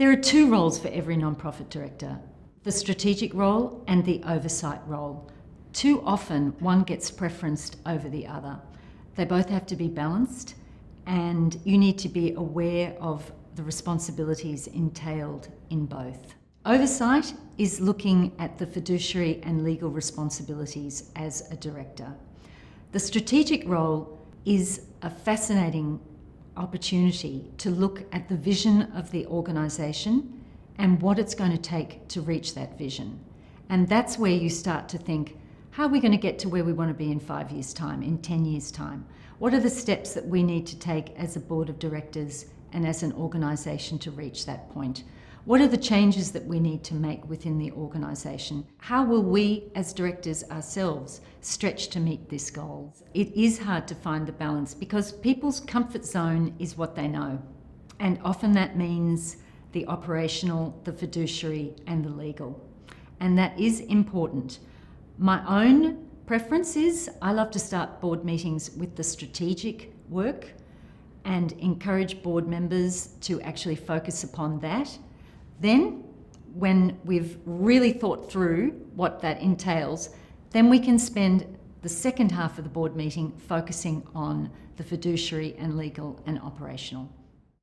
There are two roles for every non-profit director: the strategic role and the oversight role. Too often, one gets preferenced over the other. They both have to be balanced, and you need to be aware of the responsibilities entailed in both. Oversight is looking at the fiduciary and legal responsibilities as a director. The strategic role is a fascinating opportunity to look at the vision of the organisation and what it's going to take to reach that vision. And that's where you start to think, how are we going to get to where we want to be in 5 years' time, in 10 years' time? What are the steps that we need to take as a board of directors and as an organisation to reach that point? What are the changes that we need to make within the organisation? How will we as directors ourselves stretch to meet this goal? It is hard to find the balance because people's comfort zone is what they know. And often that means the operational, the fiduciary and the legal. And that is important. My own preference is I love to start board meetings with the strategic work and encourage board members to actually focus upon that. Then, when we've really thought through what that entails, then we can spend the second half of the board meeting focusing on the fiduciary and legal and operational.